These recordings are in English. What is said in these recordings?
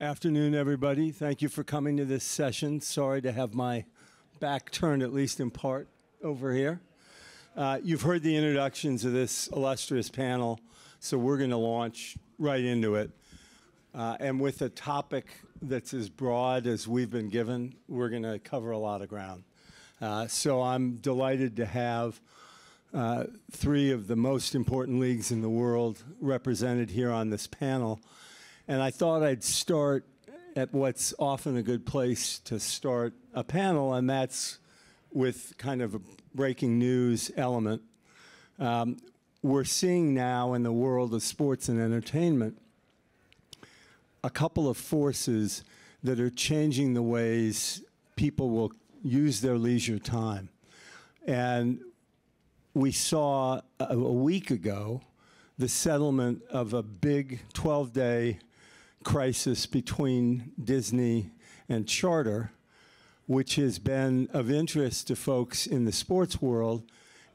Afternoon, everybody. Thank you for coming to this session. Sorry to have my back turned, at least in part, over here. You've heard the introductions of this illustrious panel, so we're going to launch right into it. And with a topic that's as broad as we've been given, we're going to cover a lot of ground. So I'm delighted to have three of the most important leagues in the world represented here on this panel. And I thought I'd start at what's often a good place to start a panel, and that's with kind of a breaking news element. We're seeing now in the world of sports and entertainment a couple of forces that are changing the ways people will use their leisure time. And we saw a week ago the settlement of a big 12-day crisis between Disney and Charter, which has been of interest to folks in the sports world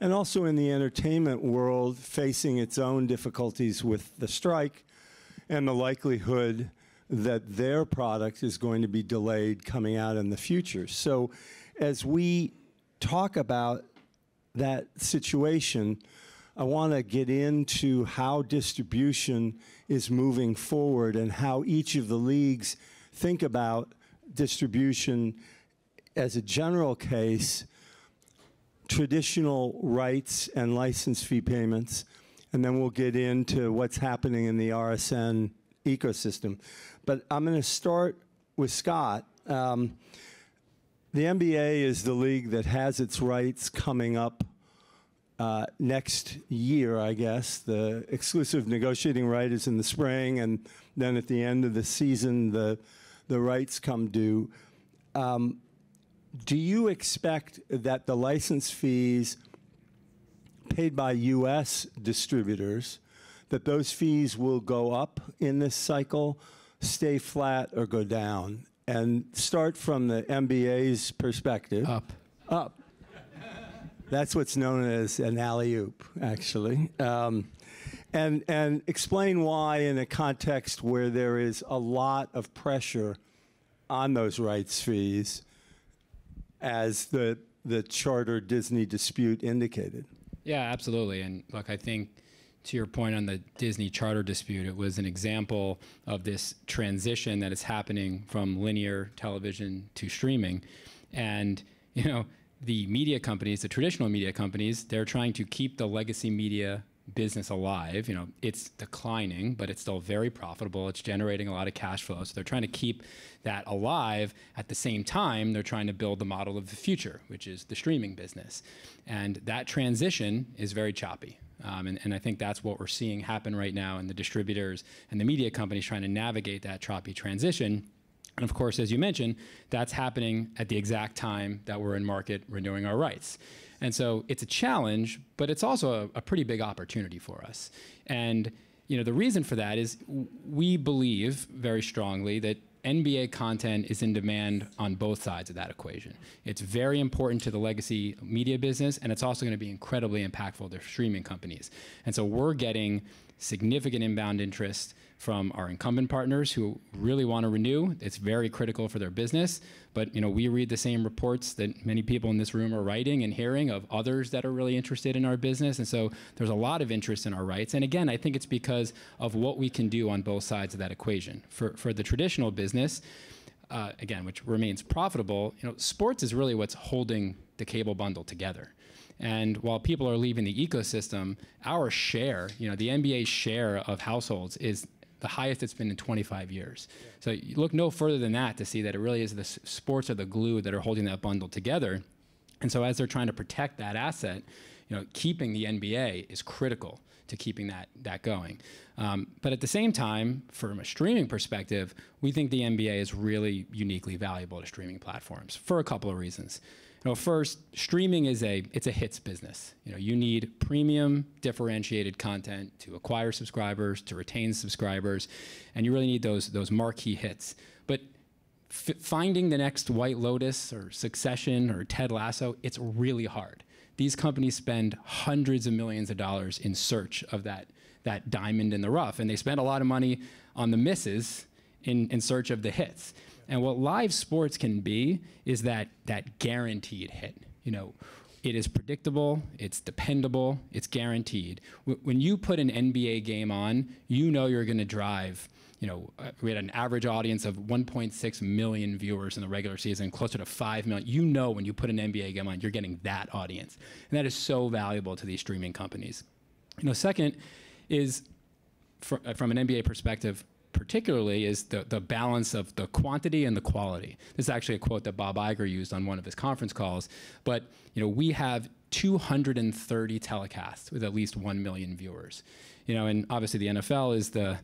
and also in the entertainment world, facing its own difficulties with the strike and the likelihood that their product is going to be delayed coming out in the future. So as we talk about that situation, I want to get into how distribution is moving forward and how each of the leagues think about distribution as a general case, traditional rights and license fee payments, and then we'll get into what's happening in the RSN ecosystem. But I'm going to start with Scott. The NBA is the league that has its rights coming up next year, I guess. The exclusive negotiating right is in the spring, and then at the end of the season, the rights come due. Do you expect that the license fees paid by U.S. distributors, that those fees will go up in this cycle, stay flat, or go down? And start from the NBA's perspective. Up. Up. That's what's known as an alley-oop, actually. And explain why in a context where there is a lot of pressure on those rights fees, as the Charter-Disney dispute indicated. Yeah, absolutely. And look, I think to your point on the Disney-Charter dispute, it was an example of this transition that is happening from linear television to streaming. And, you know, the media companies, the traditional media companies, they're trying to keep the legacy media business alive. You know, it's declining, but it's still very profitable. It's generating a lot of cash flow. So they're trying to keep that alive. At the same time, they're trying to build the model of the future, which is the streaming business. And that transition is very choppy. And I think that's what we're seeing happen right now in the distributors and the media companies trying to navigate that choppy transition. And of course, as you mentioned, that's happening at the exact time that we're in market renewing our rights. And so it's a challenge, but it's also a pretty big opportunity for us. And you know, the reason for that is we believe very strongly that NBA content is in demand on both sides of that equation. It's very important to the legacy media business, and it's also going to be incredibly impactful to streaming companies. And so we're getting significant inbound interest from our incumbent partners who really want to renew. It's very critical for their business. But you know, we read the same reports that many people in this room are writing and hearing of others that are really interested in our business. And so there's a lot of interest in our rights. And again, I think it's because of what we can do on both sides of that equation. For the traditional business, again, which remains profitable, you know, sports is really what's holding the cable bundle together. And while people are leaving the ecosystem, our share, you know, the NBA's share of households is the highest it's been in 25 years. Yeah. So you look no further than that to see that it really is the sports are the glue that are holding that bundle together. And so as they're trying to protect that asset, you know, keeping the NBA is critical to keeping that going. But at the same time, from a streaming perspective, we think the NBA is really uniquely valuable to streaming platforms for a couple of reasons. You know, first, streaming is it's a hits business. You know, you need premium, differentiated content to acquire subscribers, to retain subscribers, and you really need those marquee hits. But finding the next White Lotus or Succession or Ted Lasso, it's really hard. These companies spend hundreds of millions of dollars in search of that diamond in the rough, and they spend a lot of money on the misses in search of the hits. And what live sports can be is that guaranteed hit. You know, it is predictable, it's dependable, it's guaranteed. When you put an NBA game on, you know you're going to drive. You know, we had an average audience of 1.6 million viewers in the regular season, closer to 5 million. You know when you put an NBA game on, you're getting that audience. And that is so valuable to these streaming companies. You know, second is, from an NBA perspective, particularly, is the balance of the quantity and the quality. This is actually a quote that Bob Iger used on one of his conference calls. But, you know, we have 230 telecasts with at least 1 million viewers. You know, and obviously the NFL is the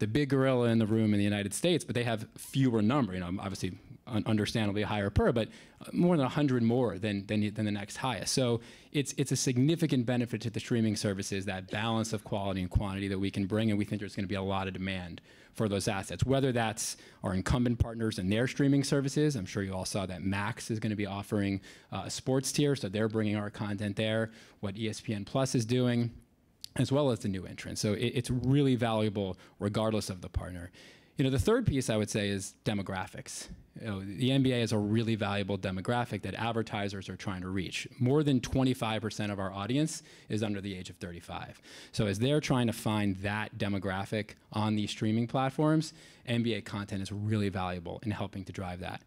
big gorilla in the room in the United States, but they have fewer number. You know, obviously, understandably higher per, but more than 100 more than the next highest. So it's a significant benefit to the streaming services, that balance of quality and quantity that we can bring, and we think there's going to be a lot of demand for those assets, whether that's our incumbent partners and their streaming services. I'm sure you all saw that Max is going to be offering a sports tier, so they're bringing our content there, what ESPN Plus is doing, as well as the new entrants. So it's really valuable regardless of the partner. You know, the third piece I would say is demographics. You know, the NBA is a really valuable demographic that advertisers are trying to reach. More than 25% of our audience is under the age of 35. So as they're trying to find that demographic on these streaming platforms, NBA content is really valuable in helping to drive that.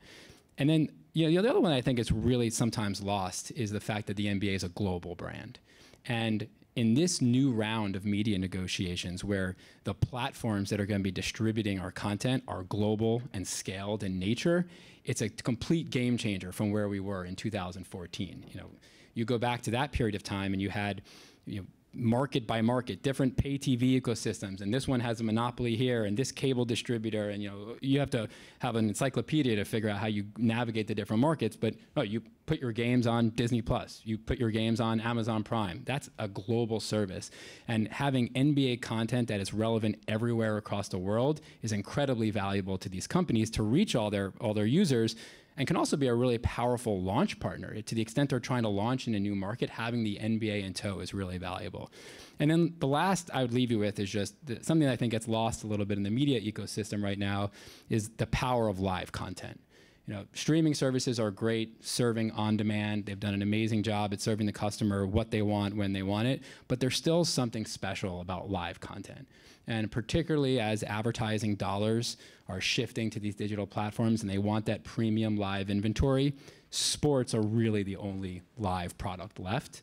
And then, you know, the other one I think is really sometimes lost is the fact that the NBA is a global brand. And in this new round of media negotiations, where the platforms that are going to be distributing our content are global and scaled in nature, it's a complete game changer from where we were in 2014. You know, you go back to that period of time, and you had, you know, market by market, different pay TV ecosystems, and this one has a monopoly here, and this cable distributor, and you know, you have to have an encyclopedia to figure out how you navigate the different markets. But you put your games on Disney Plus, you put your games on Amazon Prime. That's a global service, and having NBA content that is relevant everywhere across the world is incredibly valuable to these companies to reach all their users. And can also be a really powerful launch partner. To the extent they're trying to launch in a new market, having the NBA in tow is really valuable. And then the last I would leave you with is just something that I think gets lost a little bit in the media ecosystem right now is the power of live content. You know, streaming services are great serving on demand. They've done an amazing job at serving the customer what they want when they want it, but there's still something special about live content. And particularly as advertising dollars are shifting to these digital platforms and they want that premium live inventory, sports are really the only live product left.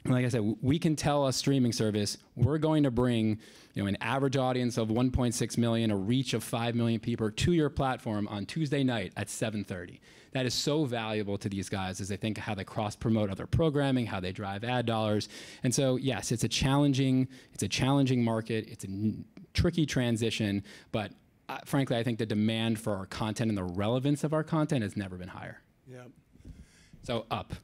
Like I said, we can tell a streaming service, we're going to bring, you know, an average audience of 1.6 million, a reach of 5 million people to your platform on Tuesday night at 7:30. That is so valuable to these guys as they think how they cross-promote other programming, how they drive ad dollars. And so, yes, it's a challenging market. It's a tricky transition, but frankly, I think the demand for our content and the relevance of our content has never been higher. Yeah. So up,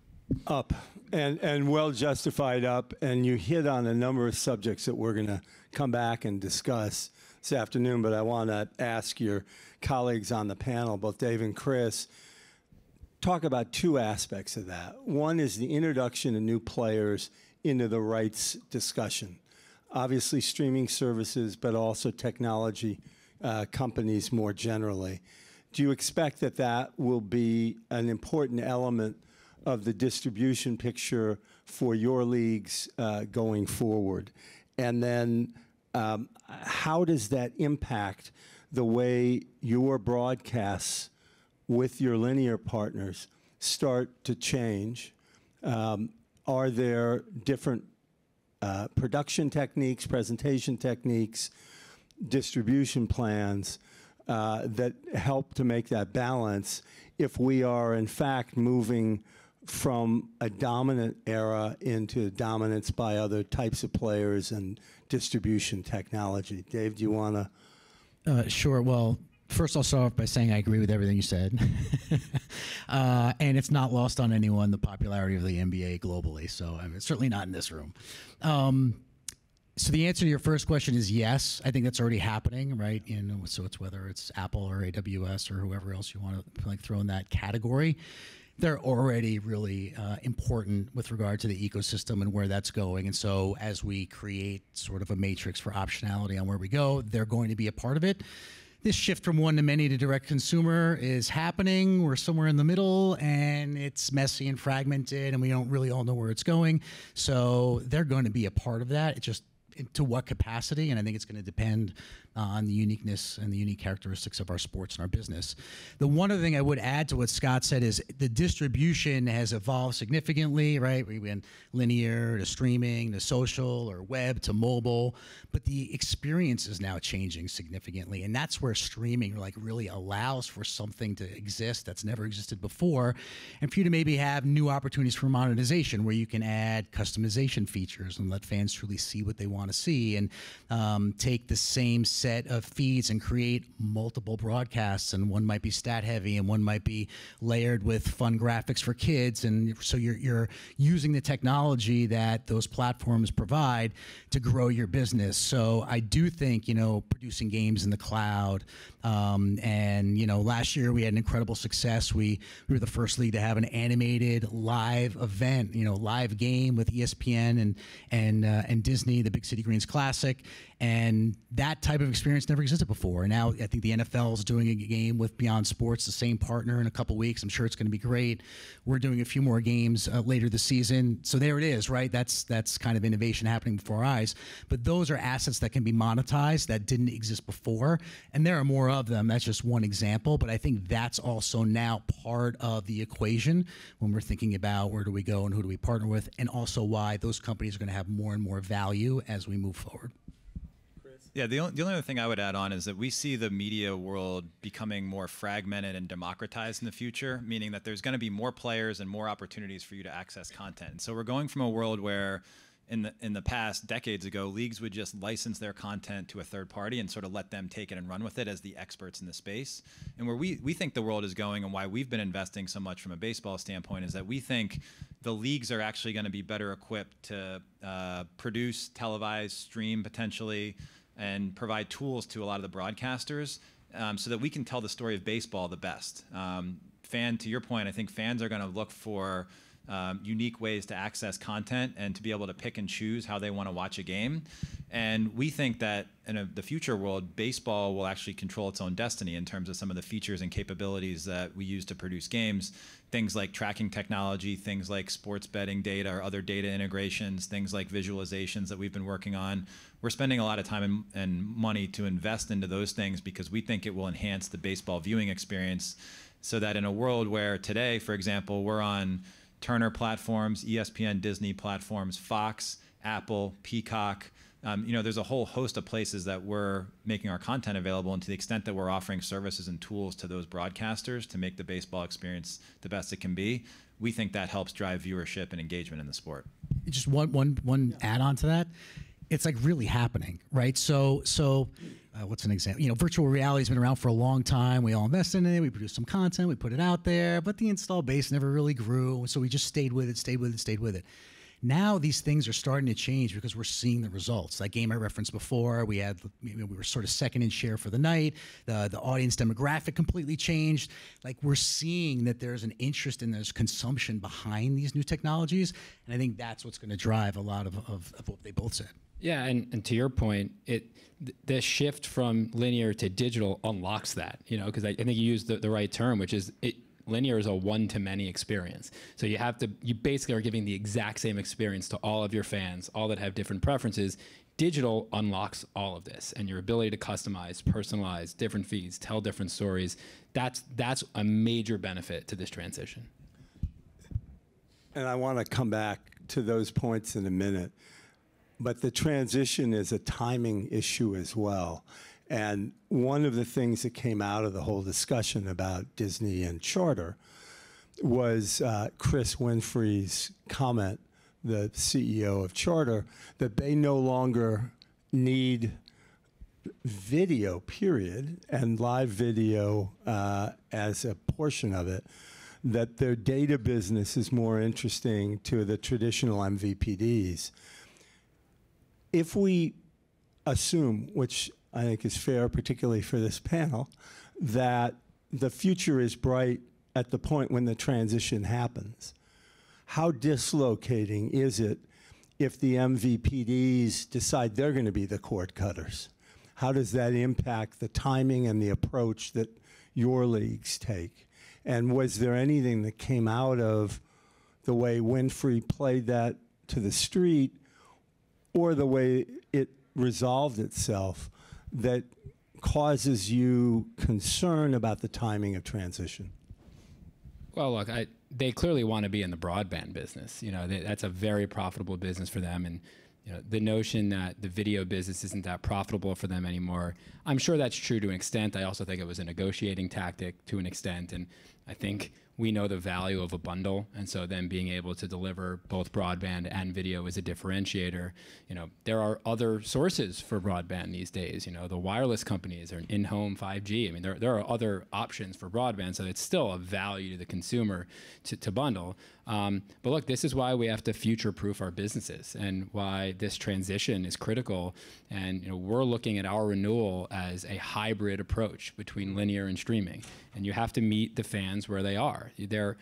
and well justified up. And you hit on a number of subjects that we're going to come back and discuss this afternoon. But I want to ask your colleagues on the panel, both Dave and Chris, talk about two aspects of that. One is the introduction of new players into the rights discussion. Obviously streaming services, but also technology companies more generally. Do you expect that that will be an important element of the distribution picture for your leagues going forward? And then how does that impact the way your broadcasts with your linear partners start to change? Are there different production techniques, presentation techniques, distribution plans that help to make that balance if we are in fact moving from a dominant era into dominance by other types of players and distribution technology? Dave, do you want to? Sure. Well, first I'll start off by saying I agree with everything you said. And it's not lost on anyone, the popularity of the NBA globally. So I mean, it's certainly not in this room. So the answer to your first question is yes. I think that's already happening, right? So it's whether it's Apple or AWS or whoever else you want to throw in that category. they're already really important with regard to the ecosystem and where that's going. And so as we create sort of a matrix for optionality on where we go, they're going to be a part of it. This shift from one to many to direct consumer is happening. We're somewhere in the middle, and it's messy and fragmented, and we don't really all know where it's going. So they're going to be a part of that. It's just to what capacity, and I think it's going to depend on the uniqueness and the unique characteristics of our sports and our business. The one other thing I would add to what Scott said is the distribution has evolved significantly, right? We went linear to streaming to social or web to mobile, but the experience is now changing significantly, and that's where streaming like really allows for something to exist that's never existed before, and for you to maybe have new opportunities for monetization where you can add customization features and let fans truly see what they want to see, and take the same set of feeds and create multiple broadcasts, and one might be stat heavy and one might be layered with fun graphics for kids, and so you're using the technology that those platforms provide to grow your business. So I do think, producing games in the cloud, and last year we had an incredible success. We were the first league to have an animated live event, live game with ESPN and Disney, the Big City Greens Classic, and that type of experience never existed before. And now I think the NFL is doing a game with Beyond Sports, the same partner, in a couple weeks. I'm sure it's going to be great. We're doing a few more games later this season. So there it is, right? That's kind of innovation happening before our eyes. But those are assets that can be monetized that didn't exist before, and there are more of them. That's just one example, but I think that's also now part of the equation when we're thinking about where do we go and who do we partner with, and also why those companies are going to have more and more value as we move forward. Yeah, the only other thing I would add on is that we see the media world becoming more fragmented and democratized in the future, meaning that there's going to be more players and more opportunities for you to access content. And so we're going from a world where in the past, decades ago, leagues would just license their content to a third party and sort of let them take it and run with it as the experts in the space. And where we think the world is going, and why we've been investing so much from a baseball standpoint, is that we think the leagues are actually going to be better equipped to produce, televise, stream potentially, and provide tools to a lot of the broadcasters so that we can tell the story of baseball the best. To your point, I think fans are going to look for unique ways to access content and to be able to pick and choose how they want to watch a game. And we think that in the future world, baseball will actually control its own destiny in terms of some of the features and capabilities that we use to produce games. Things like tracking technology, things like sports betting data or other data integrations, things like visualizations that we've been working on. We're spending a lot of time and money to invest into those things because we think it will enhance the baseball viewing experience, so that in a world where today, for example, we're on Turner platforms, ESPN, Disney platforms, Fox, Apple, Peacock. There's a whole host of places that we're making our content available, and to the extent that we're offering services and tools to those broadcasters to make the baseball experience the best it can be, we think that helps drive viewership and engagement in the sport. Just one add-on to that. It's like really happening, right? So what's an example? Virtual reality has been around for a long time. We all invest in it. We produce some content. We put it out there, but the install base never really grew. So we just stayed with it. Now these things are starting to change because we're seeing the results. That game I referenced before, we were sort of second in share for the night. The audience demographic completely changed. Like, we're seeing that there's an interest and there's consumption behind these new technologies, and I think that's what's going to drive a lot of what they both said. Yeah, and to your point, the shift from linear to digital unlocks that, because I think you used the right term, which is linear is a one-to-many experience. So you basically are giving the exact same experience to all of your fans, all that have different preferences. Digital unlocks all of this, and your ability to customize, personalize, different feeds, tell different stories. That's a major benefit to this transition. And I want to come back to those points in a minute. But the transition is a timing issue as well. And one of the things that came out of the whole discussion about Disney and Charter was Chris Winfrey's comment, the CEO of Charter, that they no longer need video, period, and live video as a portion of it, that their data business is more interesting to the traditional MVPDs. If we assume, which I think is fair, particularly for this panel, that the future is bright at the point when the transition happens, how dislocating is it if the MVPDs decide they're going to be the cord cutters? How does that impact the timing and the approach that your leagues take? And was there anything that came out of the way Winfrey played that to the street or the way it resolved itself that causes you concern about the timing of transition? Well, look, they clearly want to be in the broadband business. You know, that's a very profitable business for them. And you know, the notion that the video business isn't that profitable for them anymore, I'm sure that's true to an extent. I also think it was a negotiating tactic to an extent. And I think we know the value of a bundle, and so then being able to deliver both broadband and video is a differentiator. You know, there are other sources for broadband these days. You know, the wireless companies are in-home 5G. I mean, there are other options for broadband, so it's still a value to the consumer to bundle. But look, this is why we have to future-proof our businesses and why this transition is critical. And you know, we're looking at our renewal as a hybrid approach between linear and streaming. And you have to meet the fans where they are. There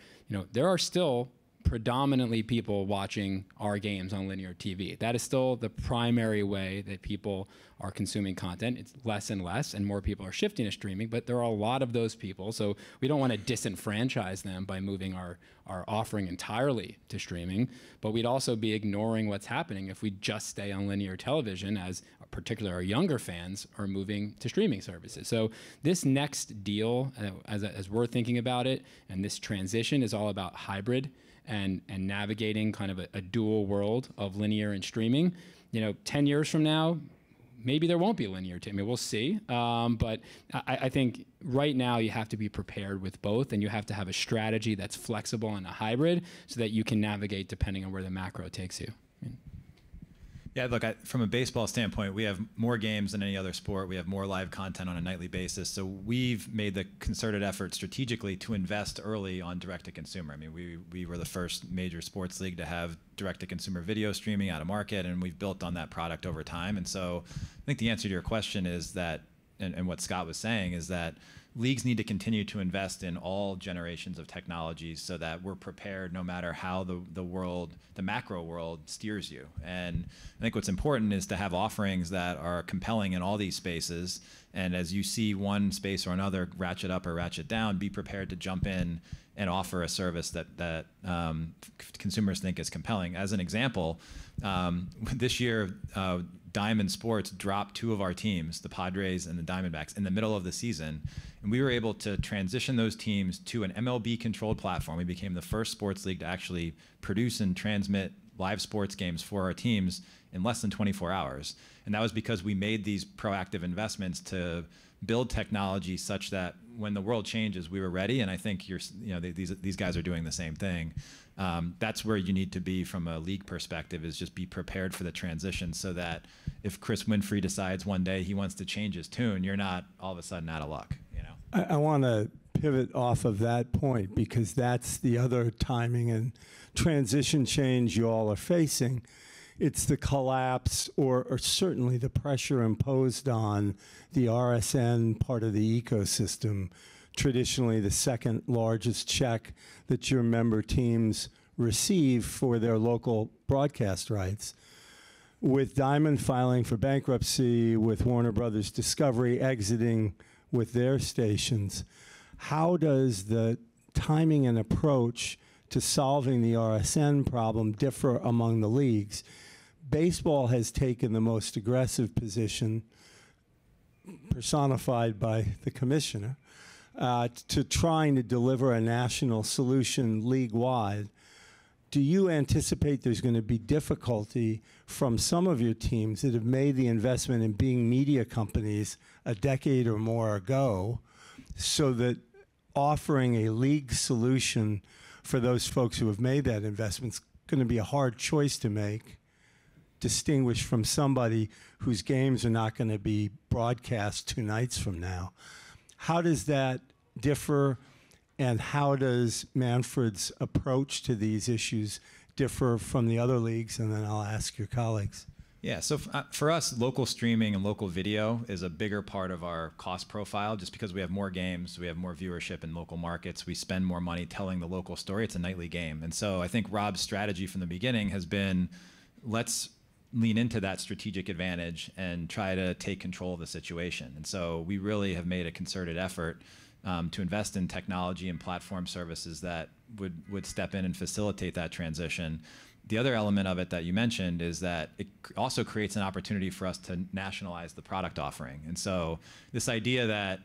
are still predominantly people watching our games on linear TV. That is still the primary way that people are consuming content. It's less and less, and more people are shifting to streaming, but there are a lot of those people, so we don't want to disenfranchise them by moving our offering entirely to streaming, but we'd also be ignoring what's happening if we just stay on linear television, as particularly our younger fans are moving to streaming services. So this next deal, as we're thinking about it, and this transition is all about hybrid and navigating kind of a dual world of linear and streaming. You know, 10 years from now, maybe there won't be linear. I mean, we'll see. But I think right now you have to be prepared with both, and you have to have a strategy that's flexible and a hybrid so that you can navigate depending on where the macro takes you. Yeah, look, from a baseball standpoint, we have more games than any other sport. We have more live content on a nightly basis. So we've made the concerted effort strategically to invest early on direct-to-consumer. I mean, we were the first major sports league to have direct-to-consumer video streaming out of market, and we've built on that product over time. And so I think the answer to your question is that, and what Scott was saying, is that leagues need to continue to invest in all generations of technologies so that we're prepared no matter how the macro world steers you. And I think what's important is to have offerings that are compelling in all these spaces. And as you see one space or another ratchet up or ratchet down, be prepared to jump in and offer a service that consumers think is compelling. As an example, this year, Diamond Sports dropped two of our teams, the Padres and the Diamondbacks, in the middle of the season. And we were able to transition those teams to an MLB-controlled platform. We became the first sports league to actually produce and transmit live sports games for our teams in less than 24 hours. And that was because we made these proactive investments to build technology such that when the world changes, we were ready. And I think these guys are doing the same thing. That's where you need to be from a league perspective, is just be prepared for the transition so that if Chris Winfrey decides one day he wants to change his tune, you're not all of a sudden out of luck. You know? I want to pivot off of that point because that's the other timing and transition change you all are facing. It's the collapse or certainly the pressure imposed on the RSN part of the ecosystem, traditionally the second largest check that your member teams receive for their local broadcast rights. With Diamond filing for bankruptcy, with Warner Brothers Discovery exiting with their stations, how does the timing and approach to solving the RSN problem differ among the leagues? Baseball has taken the most aggressive position, personified by the commissioner, to trying to deliver a national solution league-wide. Do you anticipate there's going to be difficulty from some of your teams that have made the investment in being media companies a decade or more ago, so that offering a league solution for those folks who have made that investment is going to be a hard choice to make, distinguished from somebody whose games are not going to be broadcast 2 nights from now? How does that differ, and how does Manfred's approach to these issues differ from the other leagues? And then I'll ask your colleagues. Yeah, so for us, local streaming and local video is a bigger part of our cost profile just because we have more games, we have more viewership in local markets, we spend more money telling the local story. It's a nightly game. And so I think Rob's strategy from the beginning has been, let's lean into that strategic advantage and try to take control of the situation. And so we really have made a concerted effort to invest in technology and platform services that would step in and facilitate that transition. The other element of it that you mentioned is that it also creates an opportunity for us to nationalize the product offering. And so this idea that,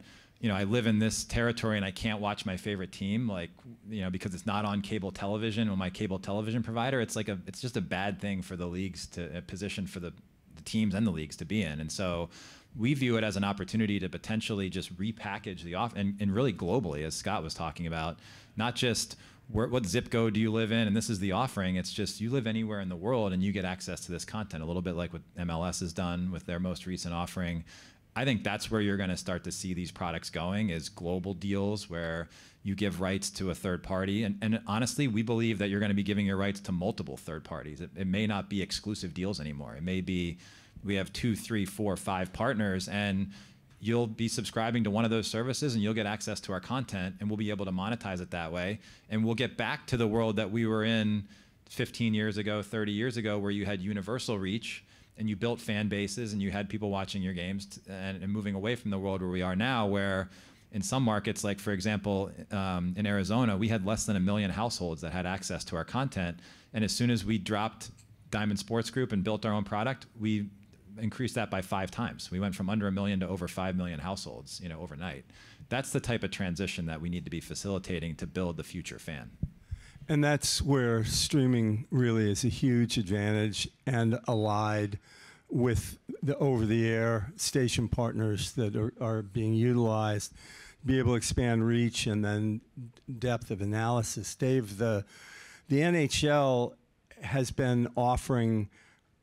I live in this territory and I can't watch my favorite team, because it's not on cable television or my cable television provider, it's just a bad thing for the leagues to position for the teams and the leagues to be in. And so we view it as an opportunity to potentially just repackage the and really globally, as Scott was talking about, not just what zip code do you live in, and this is the offering. It's just you live anywhere in the world and you get access to this content, a little bit like what MLS has done with their most recent offering. I think that's where you're going to start to see these products going, is global deals where you give rights to a third party. And honestly, we believe that you're going to be giving your rights to multiple third parties. It may not be exclusive deals anymore. It may be we have 2, 3, 4, 5 partners, and you'll be subscribing to one of those services and you'll get access to our content, and we'll be able to monetize it that way. And we'll get back to the world that we were in 15 years ago, 30 years ago, where you had universal reach and you built fan bases and you had people watching your games, and moving away from the world where we are now, where in some markets, like for example, in Arizona, we had less than 1 million households that had access to our content. And as soon as we dropped Diamond Sports Group and built our own product, we increased that by 5 times. We went from under 1 million to over 5 million households, overnight. That's the type of transition that we need to be facilitating to build the future fan. And that's where streaming really is a huge advantage, and allied with the over-the-air station partners that are being utilized, be able to expand reach and then depth of analysis. Dave, the NHL has been offering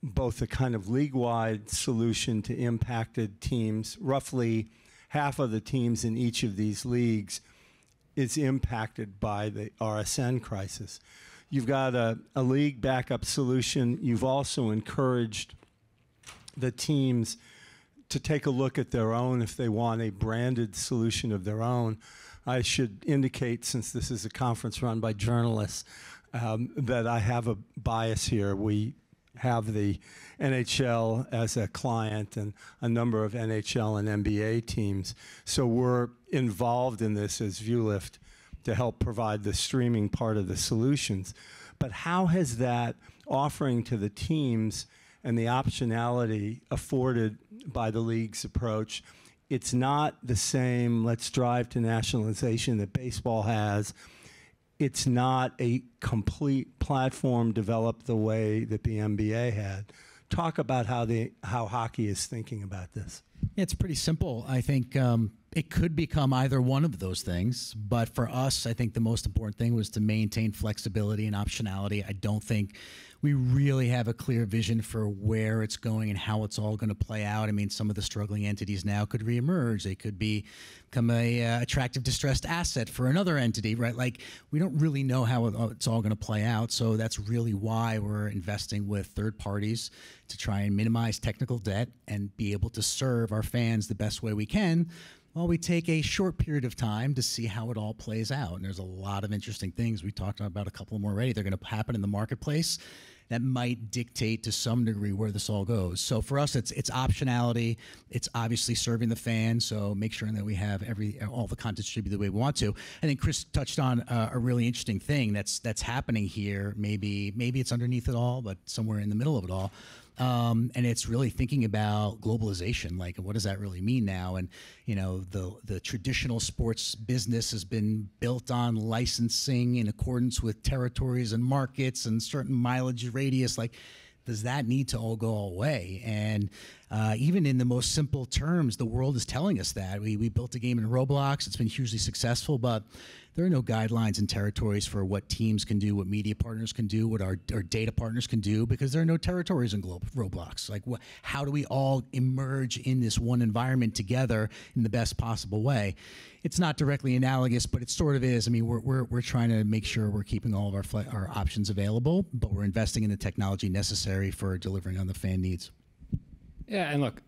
both a kind of league-wide solution to impacted teams. Roughly half of the teams in each of these leagues is impacted by the RSN crisis. You've got a league backup solution. You've also encouraged the teams to take a look at their own if they want a branded solution of their own. I should indicate, since this is a conference run by journalists, that I have a bias here. We have the NHL as a client and a number of NHL and NBA teams. So we're involved in this as ViewLift to help provide the streaming part of the solutions. But how has that offering to the teams and the optionality afforded by the league's approach? It's not the same, let's drive to nationalization, that baseball has. It's not a complete platform developed the way that the NBA had. Talk about how hockey is thinking about this. Yeah, it's pretty simple. I think it could become either one of those things, but for us, I think the most important thing was to maintain flexibility and optionality. I don't think we really have a clear vision for where it's going and how it's all going to play out. I mean, some of the struggling entities now could reemerge. They could become a attractive distressed asset for another entity, right? Like, we don't really know how it's all going to play out. So that's really why we're investing with third parties to try and minimize technical debt and be able to serve our fans the best way we can, while we take a short period of time to see how it all plays out. And there's a lot of interesting things. We talked about a couple more already. They're going to happen in the marketplace that might dictate to some degree where this all goes. So for us, it's optionality. It's obviously serving the fans, so make sure that we have all the content distributed the way we want to. I think Chris touched on a really interesting thing that's happening here. Maybe it's underneath it all, but somewhere in the middle of it all. And it's really thinking about globalization, like what does that really mean now? And the traditional sports business has been built on licensing in accordance with territories and markets and certain mileage radius. Like, does that need to all go away? And even in the most simple terms, the world is telling us that. We built a game in Roblox. It's been hugely successful, but there are no guidelines and territories for what teams can do, what media partners can do, what our data partners can do, because there are no territories in Roblox. Like, how do we all emerge in this one environment together in the best possible way? It's not directly analogous, but it sort of is. I mean, we're trying to make sure we're keeping all of our options available, but we're investing in the technology necessary for delivering on the fan needs. Yeah, and look,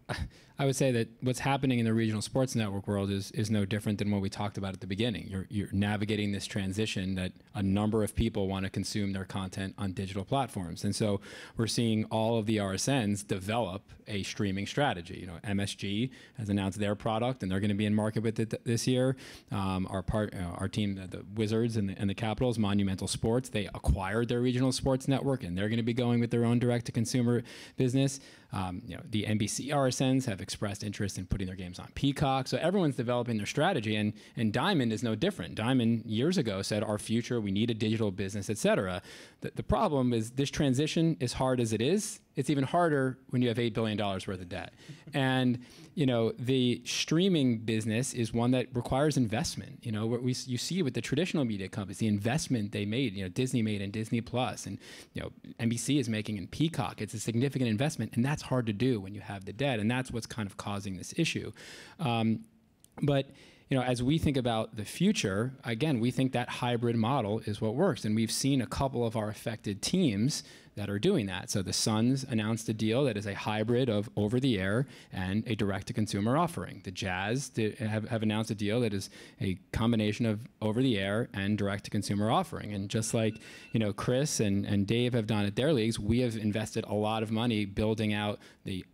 I would say that what's happening in the regional sports network world is no different than what we talked about at the beginning. You're navigating this transition that a number of people want to consume their content on digital platforms. And so we're seeing all of the RSNs develop a streaming strategy. You know, MSG has announced their product, and they're going to be in market with it this year. Our team, the Wizards and the Capitals, Monumental Sports, they acquired their regional sports network, and they're going to be going with their own direct-to-consumer business. You know, the NBC RSNs have expressed interest in putting their games on Peacock. So everyone's developing their strategy, and Diamond is no different. Diamond years ago said, our future, we need a digital business, et cetera. The problem is this transition, as hard as it is, it's even harder when you have $8 billion worth of debt. And, you know, the streaming business is one that requires investment. You know, you see with the traditional media companies, the investment they made, you know, Disney made in Disney Plus, and, you know, NBC is making in Peacock. It's a significant investment, and that's hard to do when you have the debt, and that's what's kind of causing this issue. But you know, as we think about the future, again, we think that hybrid model is what works. And we've seen a couple of our affected teams that are doing that. So the Suns announced a deal that is a hybrid of over-the-air and a direct-to-consumer offering. The Jazz have announced a deal that is a combination of over-the-air and direct-to-consumer offering. And just like, you know, Chris and Dave have done at their leagues, we have invested a lot of money building out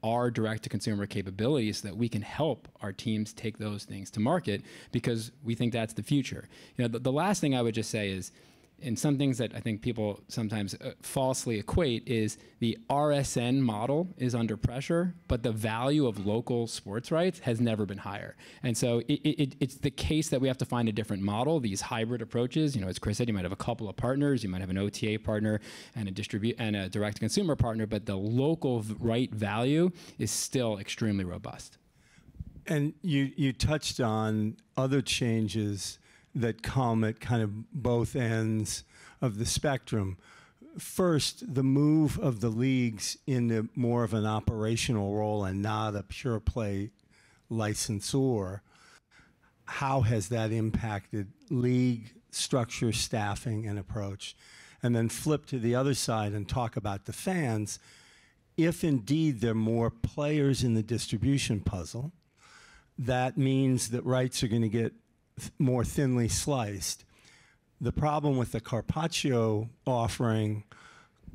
our direct-to-consumer capabilities so that we can help our teams take those things to market, because we think that's the future. You know, the last thing I would just say is, and some things that I think people sometimes falsely equate, is the RSN model is under pressure, but the value of local sports rights has never been higher. And so it's the case that we have to find a different model, these hybrid approaches. You know, as Chris said, you might have a couple of partners, you might have an OTA partner and a direct-to-consumer partner, but the local right value is still extremely robust. And you touched on other changes that come at kind of both ends of the spectrum. First, the move of the leagues into more of an operational role and not a pure play licensor. How has that impacted league structure, staffing, and approach? And then flip to the other side and talk about the fans. If indeed there are more players in the distribution puzzle, that means that rights are going to get more thinly sliced. The problem with the Carpaccio offering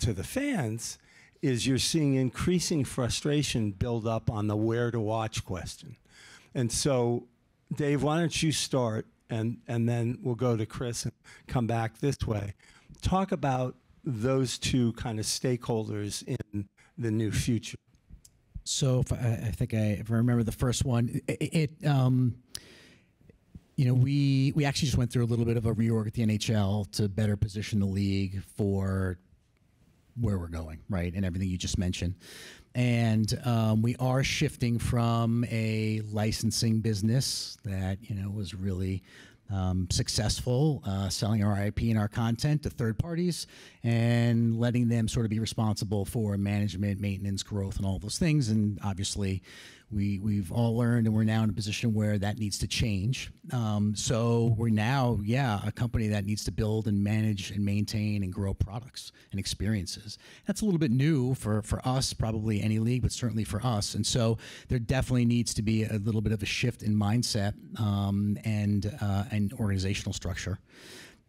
to the fans is you're seeing increasing frustration build up on the where to watch question. And so, Dave, why don't you start, and then we'll go to Chris and come back this way. Talk about those two kind of stakeholders in the new future. So if I remember the first one, you know, we actually just went through a little bit of a reorg at the NHL to better position the league for where we're going, right, and everything you just mentioned. And we are shifting from a licensing business that, you know, was really successful selling our IP and our content to third parties and letting them sort of be responsible for management, maintenance, growth, and all those things. And obviously, we've all learned, and we're now in a position where that needs to change. So we're now, a company that needs to build and manage and maintain and grow products and experiences. That's a little bit new for us, probably any league, but certainly for us. And so there definitely needs to be a little bit of a shift in mindset and organizational structure.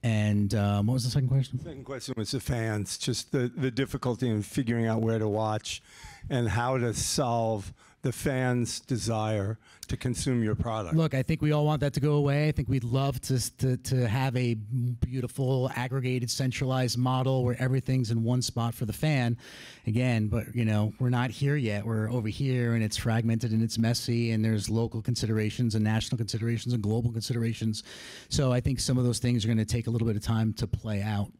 And what was the second question? The second question was the fans, just the difficulty in figuring out where to watch and how to solve the fans' desire to consume your product. Look, I think we all want that to go away. I think we'd love to have a beautiful, aggregated, centralized model where everything's in one spot for the fan. Again, but you know, we're not here yet. We're over here, and it's fragmented and it's messy, and there's local considerations and national considerations and global considerations. So I think some of those things are going to take a little bit of time to play out.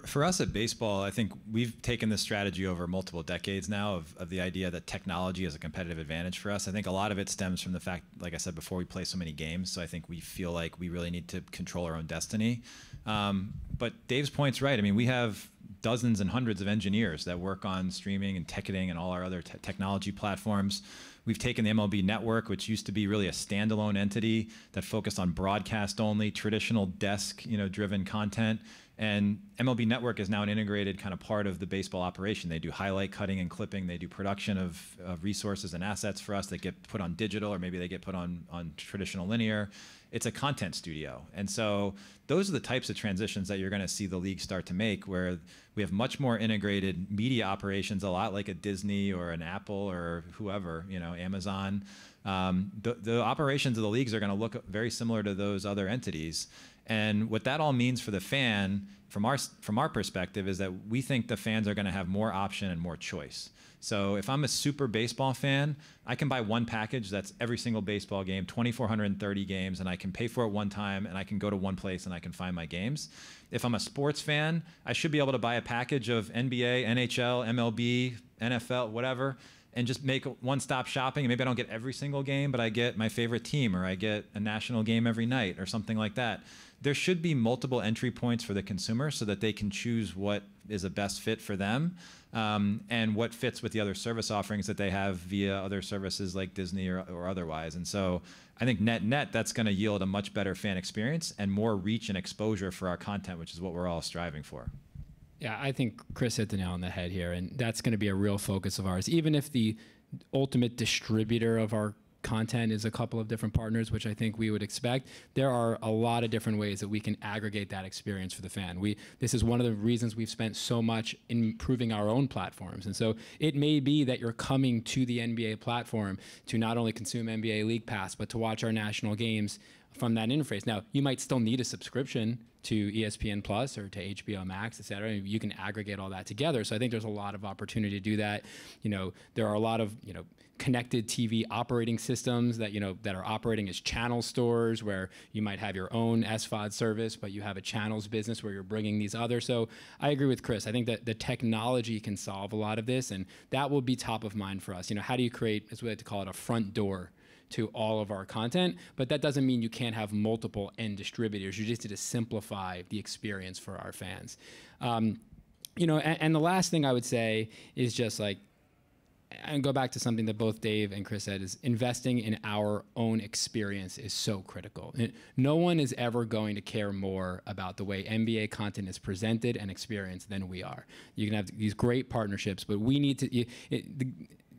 For us at baseball, I think we've taken this strategy over multiple decades now of the idea that technology is a competitive advantage for us. I think a lot of it stems from the fact, like I said before, we play so many games, so I think we feel like we really need to control our own destiny. But Dave's point's right. I mean, we have dozens and hundreds of engineers that work on streaming and ticketing and all our other technology platforms. We've taken the MLB Network, which used to be really a standalone entity that focused on broadcast only, traditional desk, driven content. And MLB Network is now an integrated kind of part of the baseball operation. They do highlight cutting and clipping. They do production of resources and assets for us that get put on digital, or maybe they get put on traditional linear. It's a content studio. And so those are the types of transitions that you're going to see the league start to make, where we have much more integrated media operations, a lot like a Disney or an Apple or whoever, Amazon. The operations of the leagues are going to look very similar to those other entities. And what that all means for the fan, from our perspective, is that we think the fans are going to have more option and more choice. So if I'm a super baseball fan, I can buy one package that's every single baseball game, 2,430 games, and I can pay for it one time, and I can go to one place and I can find my games. If I'm a sports fan, I should be able to buy a package of NBA, NHL, MLB, NFL, whatever, and just make one-stop shopping. And maybe I don't get every single game, but I get my favorite team, or I get a national game every night, or something like that. There should be multiple entry points for the consumer so that they can choose what is a best fit for them, and what fits with the other service offerings that they have via other services like Disney or otherwise. And so I think net, that's going to yield a much better fan experience and more reach and exposure for our content, which is what we're all striving for. Yeah, I think Chris hit the nail on the head here, and that's going to be a real focus of ours. Even if the ultimate distributor of our content is a couple of different partners, which I think we would expect, there are a lot of different ways that we can aggregate that experience for the fan. This is one of the reasons we've spent so much in improving our own platforms. And so it may be that you're coming to the NBA platform to not only consume NBA League Pass, but to watch our national games from that interface. Now, you might still need a subscription to ESPN Plus or to HBO Max, et cetera. You can aggregate all that together. So I think there's a lot of opportunity to do that. There are a lot of, connected TV operating systems that, that are operating as channel stores, where you might have your own SVOD service, but you have a channels business where you're bringing these others. So I agree with Chris. I think that the technology can solve a lot of this, and that will be top of mind for us. How do you create, as we like to call it, a front door to all of our content? But that doesn't mean you can't have multiple end distributors. You just need to simplify the experience for our fans. And the last thing I would say is just like, and go back to something that both Dave and Chris said, is investing in our own experience is so critical. No one is ever going to care more about the way NBA content is presented and experienced than we are. You can have these great partnerships, but we need to,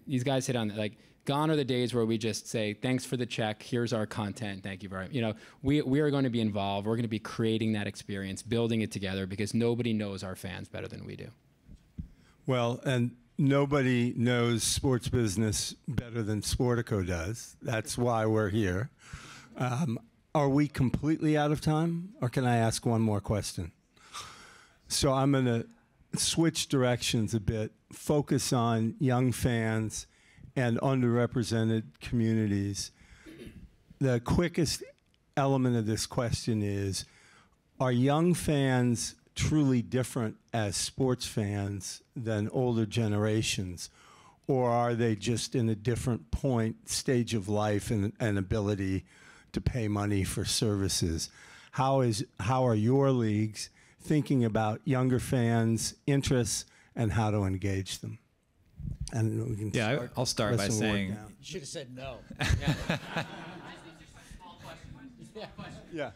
these guys hit on, like, gone are the days where we just say, thanks for the check, here's our content, thank you very much. We are going to be involved. We're going to be creating that experience, building it together, because nobody knows our fans better than we do. Well, and nobody knows sports business better than Sportico does. That's why we're here. Are we completely out of time, or can I ask one more question? So I'm going to switch directions a bit, focus on young fans and underrepresented communities. The quickest element of this question is, are young fans truly different as sports fans than older generations, or are they just in a different stage of life and ability to pay money for services? How are your leagues thinking about younger fans' interests and how to engage them? And we can I'll start by saying, You should have said no. yeah.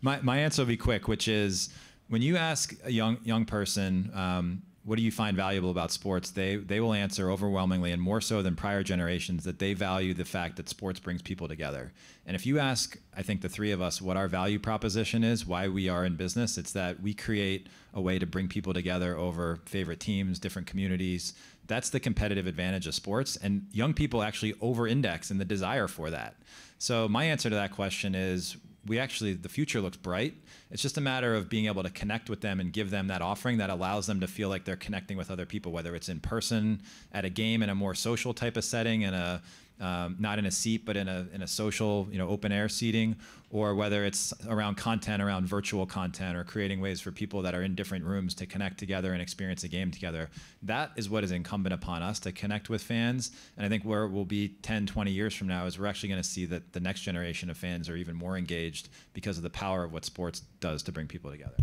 My answer will be quick, which is, when you ask a young person, what do you find valuable about sports, they will answer overwhelmingly, and more so than prior generations, that they value the fact that sports brings people together. And if you ask, I think, the three of us what our value proposition is, why we are in business, it's that we create a way to bring people together over favorite teams, different communities. That's the competitive advantage of sports, and young people actually over-index in the desire for that. So my answer to that question is, the future looks bright. It's just a matter of being able to connect with them and give them that offering that allows them to feel like they're connecting with other people, whether it's in person, at a game, in a more social type of setting, in a not in a seat, but in a social, open air seating, or whether it's around content, around virtual content, or creating ways for people that are in different rooms to connect together and experience a game together. That is what is incumbent upon us, to connect with fans. And I think where we'll be 10, 20 years from now is we're actually going to see that the next generation of fans are even more engaged because of the power of what sports does to bring people together.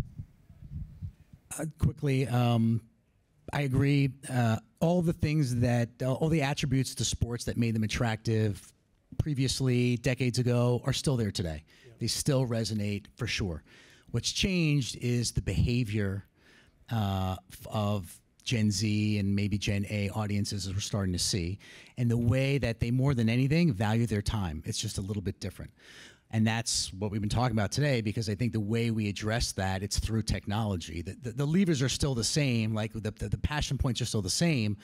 Quickly, I agree. All the attributes to sports that made them attractive previously, decades ago, are still there today. Yeah. They still resonate for sure. What's changed is the behavior of Gen Z and maybe Gen A audiences, as we're starting to see, and the way that they, more than anything, value their time. It's just a little bit different. And that's what we've been talking about today, because I think the way we address that, it's through technology. The levers are still the same, like the passion points are still the same,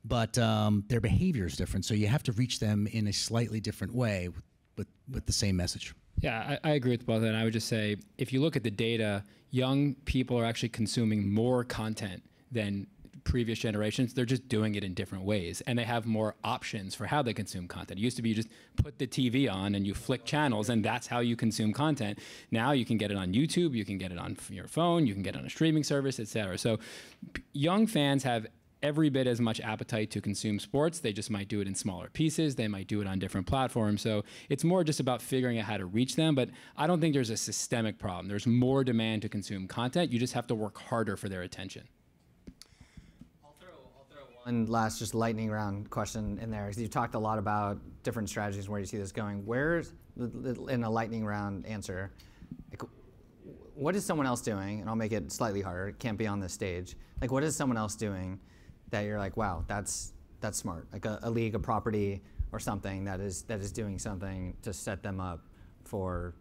but their behavior is different. So you have to reach them in a slightly different way with the same message. Yeah, I agree with both of that. And I would just say, if you look at the data, young people are actually consuming more content than previous generations. They're just doing it in different ways, and they have more options for how they consume content. It used to be you just put the TV on and you flick channels, and that's how you consume content. Now you can get it on YouTube, you can get it on your phone, you can get it on a streaming service, etc. So young fans have every bit as much appetite to consume sports. They just might do it in smaller pieces. They might do it on different platforms. So it's more just about figuring out how to reach them. But I don't think there's a systemic problem. There's more demand to consume content. You just have to work harder for their attention. I'll throw one last just lightning round question in there, because you've talked a lot about different strategies and where you see this going. Where's, in a lightning round answer, like, what is someone else doing? And I'll make it slightly harder. It can't be on this stage. Like, what is someone else doing that you're like, wow, that's smart? Like a league, a property, or something that is doing something to set them up for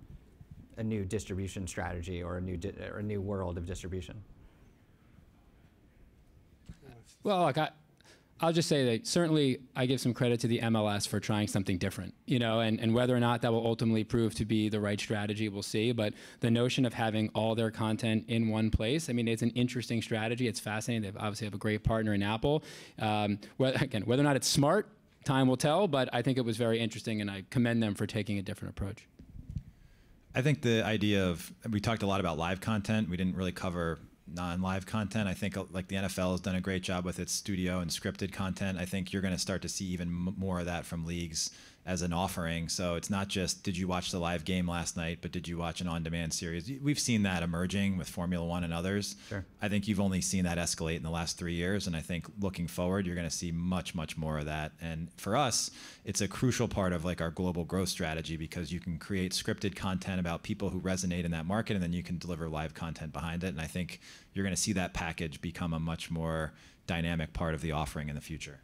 a new distribution strategy or a new world of distribution. Well, like I'll just say that certainly I give some credit to the MLS for trying something different, you know, and whether or not that will ultimately prove to be the right strategy, we'll see. But the notion of having all their content in one place, I mean, it's an interesting strategy. It's fascinating. They obviously have a great partner in Apple. Again, whether or not it's smart, time will tell, but I think it was very interesting, and I commend them for taking a different approach. I think the idea of, we talked a lot about live content. We didn't really cover non-live content. I think like the NFL has done a great job with its studio and scripted content. I think you're going to start to see even more of that from leagues as an offering. So it's not just, did you watch the live game last night, but did you watch an on-demand series? We've seen that emerging with Formula One and others. Sure. I think you've only seen that escalate in the last 3 years, and I think looking forward, you're going to see much, much more of that. And for us, it's a crucial part of like our global growth strategy, because you can create scripted content about people who resonate in that market, and then you can deliver live content behind it. And I think you're going to see that package become a much more dynamic part of the offering in the future.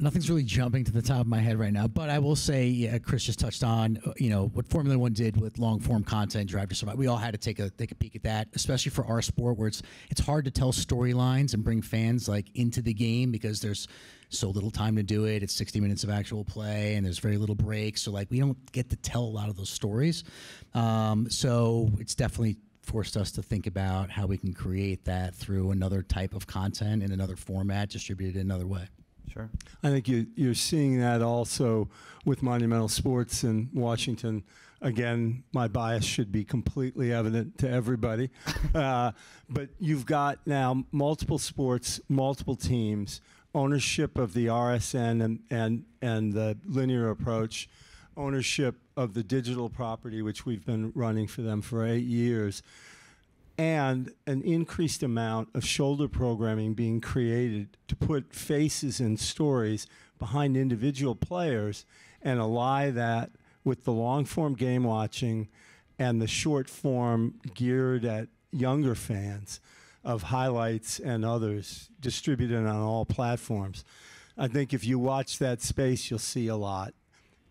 Nothing's really jumping to the top of my head right now, but I will say, yeah, Chris just touched on, you know, what Formula One did with long-form content, Drive to Survive. We all had to take a peek at that, especially for our sport, where it's hard to tell storylines and bring fans like into the game, because there's so little time to do it. It's 60 minutes of actual play, and there's very little breaks. So like we don't get to tell a lot of those stories. So it's definitely forced us to think about how we can create that through another type of content in another format, distributed in another way. Sure. I think you're seeing that also with Monumental Sports in Washington. Again, my bias should be completely evident to everybody. But you've got now multiple sports, multiple teams, ownership of the RSN and the linear approach, ownership of the digital property, which we've been running for them for 8 years, and an increased amount of shoulder programming being created to put faces and stories behind individual players and ally that with the long-form game watching and the short form geared at younger fans of highlights and others distributed on all platforms. I think if you watch that space, you'll see a lot.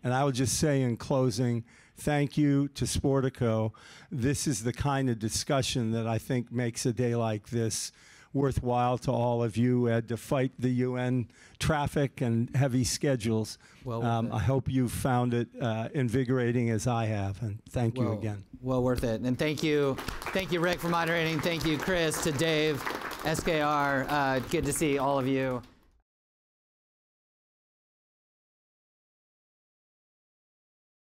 And I would just say in closing, thank you to Sportico. This is the kind of discussion that I think makes a day like this worthwhile to all of you, Ed, to fight the UN traffic and heavy schedules. Well I hope you found it invigorating as I have, and thank you again. Well worth it. And thank you, Rick, for moderating. Thank you, Chris, to Dave, SKR. Good to see all of you.